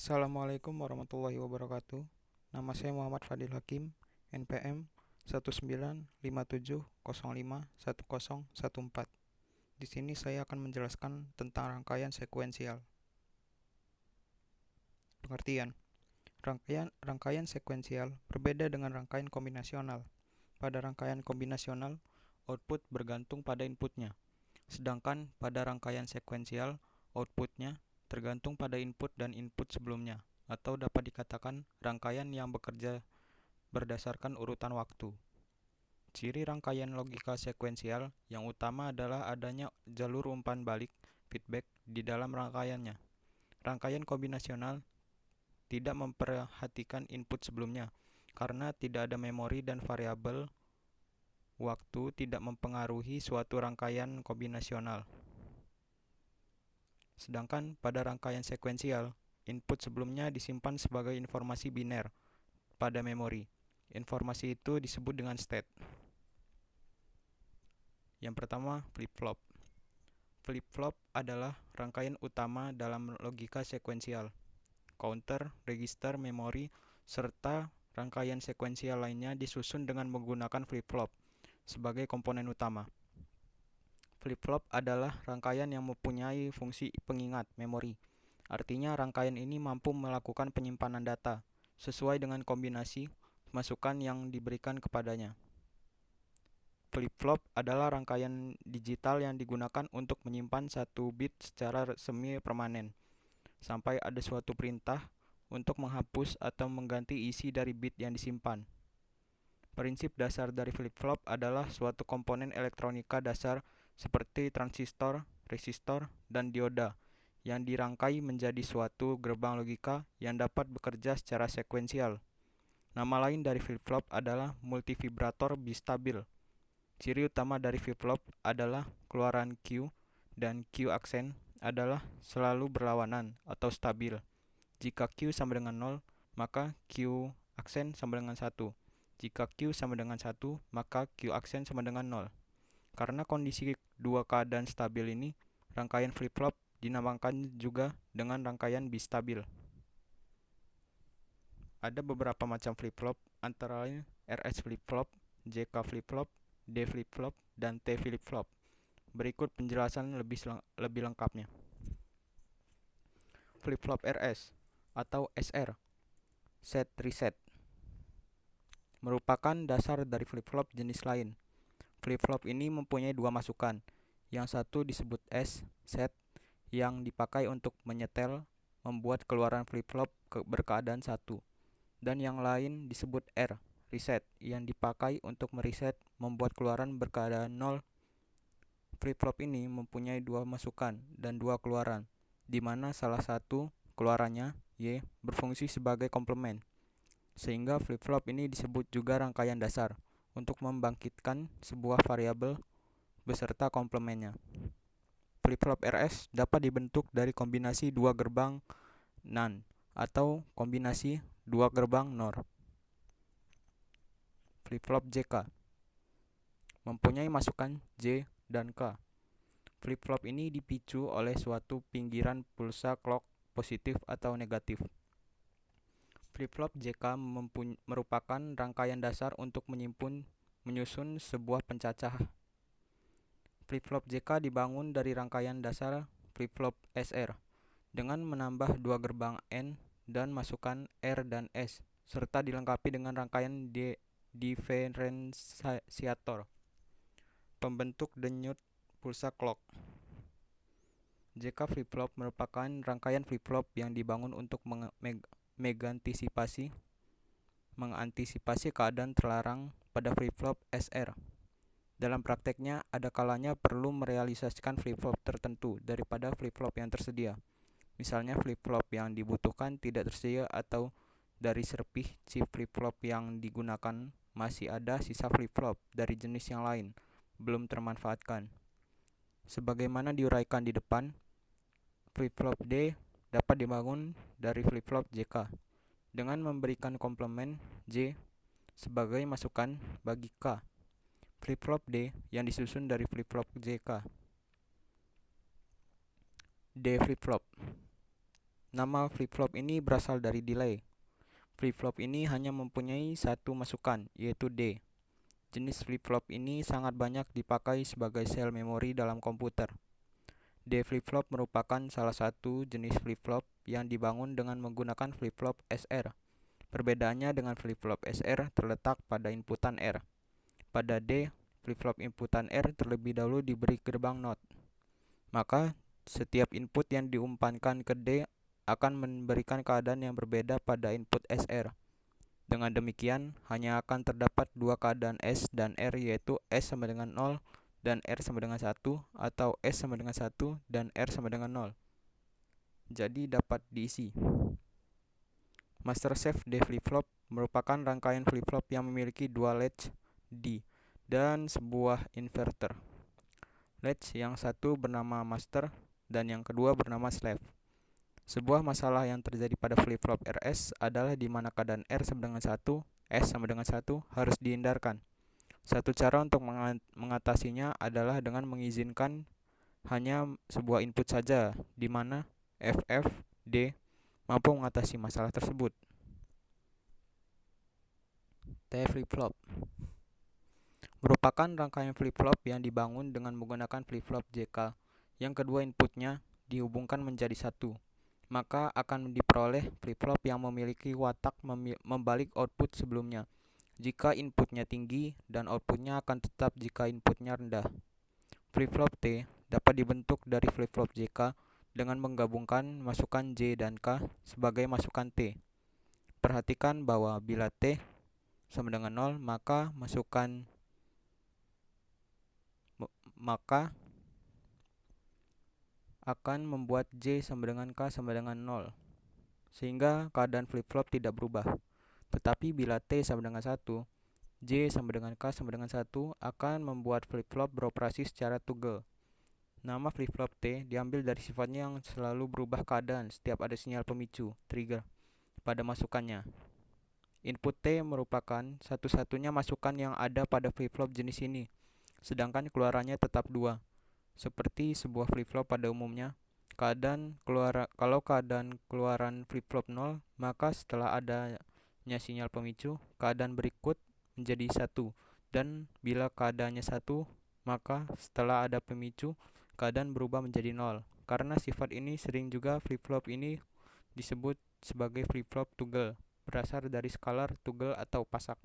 Assalamualaikum warahmatullahi wabarakatuh. Nama saya Muhammad Fadil Hakim, NPM 19550510014. Di sini saya akan menjelaskan tentang rangkaian sekuensial. Pengertian: rangkaian sekuensial berbeda dengan rangkaian kombinasional. Pada rangkaian kombinasional, output bergantung pada inputnya, sedangkan pada rangkaian sekuensial, outputnya tergantung pada input dan input sebelumnya, atau dapat dikatakan rangkaian yang bekerja berdasarkan urutan waktu. Ciri rangkaian logika sekuensial yang utama adalah adanya jalur umpan balik feedback di dalam rangkaiannya. Rangkaian kombinasional tidak memperhatikan input sebelumnya, karena tidak ada memori dan variabel waktu tidak mempengaruhi suatu rangkaian kombinasional. Sedangkan pada rangkaian sekuensial, input sebelumnya disimpan sebagai informasi biner pada memori. Informasi itu disebut dengan state. Yang pertama, flip-flop. Flip-flop adalah rangkaian utama dalam logika sekuensial. Counter, register, memori, serta rangkaian sekuensial lainnya disusun dengan menggunakan flip-flop sebagai komponen utama. Flip-flop adalah rangkaian yang mempunyai fungsi pengingat memori. Artinya rangkaian ini mampu melakukan penyimpanan data sesuai dengan kombinasi masukan yang diberikan kepadanya. Flip-flop adalah rangkaian digital yang digunakan untuk menyimpan satu bit secara semi-permanen sampai ada suatu perintah untuk menghapus atau mengganti isi dari bit yang disimpan. Prinsip dasar dari flip-flop adalah suatu komponen elektronika dasar seperti transistor, resistor, dan dioda yang dirangkai menjadi suatu gerbang logika yang dapat bekerja secara sekuensial. Nama lain dari flip-flop adalah multivibrator bistabil. Ciri utama dari flip-flop adalah keluaran Q dan Q aksen adalah selalu berlawanan atau stabil. Jika Q sama dengan 0, maka Q aksen sama dengan 1. Jika Q sama dengan 1, maka Q aksen sama dengan 0. Karena kondisi dua keadaan stabil ini, rangkaian flip-flop dinamakan juga dengan rangkaian bistabil. Ada beberapa macam flip-flop, antara lain RS flip-flop, JK flip-flop, D flip-flop, dan T flip-flop. Berikut penjelasan lebih lengkapnya. Flip-flop RS atau SR, set reset, merupakan dasar dari flip-flop jenis lain. Flip-flop ini mempunyai dua masukan. Yang satu disebut S, set, yang dipakai untuk menyetel, membuat keluaran flip-flop berkeadaan satu. Dan yang lain disebut R, reset, yang dipakai untuk mereset, membuat keluaran berkeadaan 0. Flip-flop ini mempunyai dua masukan dan dua keluaran, di mana salah satu keluarannya, Y, berfungsi sebagai komplement. Sehingga flip-flop ini disebut juga rangkaian dasar untuk membangkitkan sebuah variabel beserta komplemennya. Flip-flop RS dapat dibentuk dari kombinasi dua gerbang NAND atau kombinasi dua gerbang NOR. Flip-flop JK mempunyai masukan J dan K. Flip-flop ini dipicu oleh suatu pinggiran pulsa clock positif atau negatif. Flip-flop JK merupakan rangkaian dasar untuk menyusun sebuah pencacah. Flip-flop JK dibangun dari rangkaian dasar flip-flop SR dengan menambah dua gerbang N dan masukkan R dan S, serta dilengkapi dengan rangkaian diferensiator pembentuk denyut pulsa clock. JK flip-flop merupakan rangkaian flip-flop yang dibangun untuk mengantisipasi keadaan terlarang pada flip-flop SR. Dalam prakteknya, ada kalanya perlu merealisasikan flip-flop tertentu daripada flip-flop yang tersedia. Misalnya flip-flop yang dibutuhkan tidak tersedia atau dari serpih chip flip-flop yang digunakan masih ada sisa flip-flop dari jenis yang lain belum termanfaatkan. Sebagaimana diuraikan di depan, flip-flop D dapat dibangun dari flip-flop JK dengan memberikan komplement J sebagai masukan bagi K. Flip-flop D yang disusun dari flip-flop JK. D flip-flop Nama flip-flop ini berasal dari delay. Flip-flop ini hanya mempunyai satu masukan, yaitu D. Jenis flip-flop ini sangat banyak dipakai sebagai sel memori dalam komputer. D flip-flop merupakan salah satu jenis flip-flop yang dibangun dengan menggunakan flip-flop SR. Perbedaannya dengan flip-flop SR terletak pada inputan R. Pada D, flip-flop inputan R terlebih dahulu diberi gerbang NOT. Maka, setiap input yang diumpankan ke D akan memberikan keadaan yang berbeda pada input SR. Dengan demikian, hanya akan terdapat dua keadaan S dan R, yaitu S sama dengan 0 dan R sama dengan 1, atau S sama dengan 1 dan R sama dengan 0. Jadi dapat diisi. Master Safe D flip-flop merupakan rangkaian flip-flop yang memiliki dua latch D dan sebuah inverter. Latch yang satu bernama master dan yang kedua bernama slave. Sebuah masalah yang terjadi pada flip-flop RS adalah di mana keadaan R sama dengan 1, S sama dengan 1 harus dihindarkan. Satu cara untuk mengatasinya adalah dengan mengizinkan hanya sebuah input saja, di mana FF, D mampu mengatasi masalah tersebut. T flip-flop merupakan rangkaian flip-flop yang dibangun dengan menggunakan flip-flop JK, yang kedua inputnya dihubungkan menjadi satu. Maka akan diperoleh flip-flop yang memiliki watak membalik output sebelumnya. Jika inputnya tinggi dan outputnya akan tetap jika inputnya rendah. Flip-flop T dapat dibentuk dari flip-flop JK dengan menggabungkan masukan J dan K sebagai masukan T. Perhatikan bahwa bila T sama dengan 0, maka akan membuat J sama dengan K sama dengan 0, sehingga keadaan flip-flop tidak berubah. Tetapi bila T sama dengan 1, J sama dengan K sama dengan 1 akan membuat flip-flop beroperasi secara toggle. Nama flip-flop T diambil dari sifatnya yang selalu berubah keadaan setiap ada sinyal pemicu, trigger, pada masukannya. Input T merupakan satu-satunya masukan yang ada pada flip-flop jenis ini, sedangkan keluarannya tetap 2. Seperti sebuah flip-flop pada umumnya, kalau keadaan keluaran flip-flop 0, maka setelah adanya sinyal pemicu, keadaan berikut menjadi 1, dan bila keadaannya 1, maka setelah ada pemicu, keadaan berubah menjadi 0. Karena sifat ini sering juga flip-flop ini disebut sebagai flip-flop toggle, berasal dari skalar toggle atau pasak.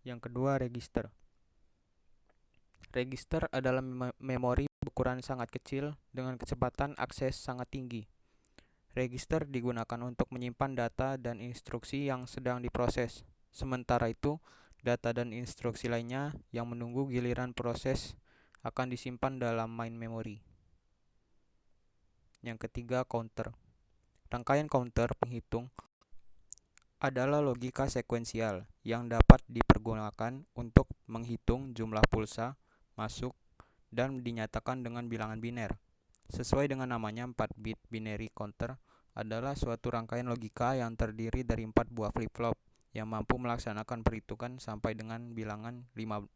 Yang kedua, register. Register adalah memori berukuran sangat kecil dengan kecepatan akses sangat tinggi. Register digunakan untuk menyimpan data dan instruksi yang sedang diproses. Sementara itu, data dan instruksi lainnya yang menunggu giliran proses akan disimpan dalam main memory. Yang ketiga, counter. Rangkaian counter penghitung adalah logika sekuensial yang dapat dipergunakan untuk menghitung jumlah pulsa masuk dan dinyatakan dengan bilangan biner. Sesuai dengan namanya, 4-bit binary counter adalah suatu rangkaian logika yang terdiri dari 4 buah flip-flop yang mampu melaksanakan perhitungan sampai dengan bilangan 16.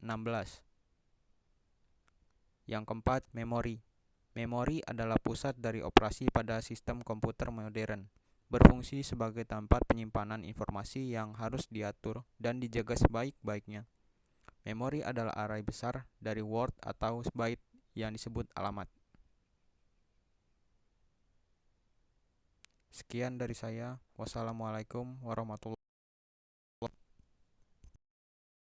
Yang keempat, memori. Memori adalah pusat dari operasi pada sistem komputer modern, berfungsi sebagai tempat penyimpanan informasi yang harus diatur dan dijaga sebaik-baiknya. Memori adalah array besar dari word atau byte yang disebut alamat. Sekian dari saya. Wassalamualaikum warahmatullahi wabarakatuh.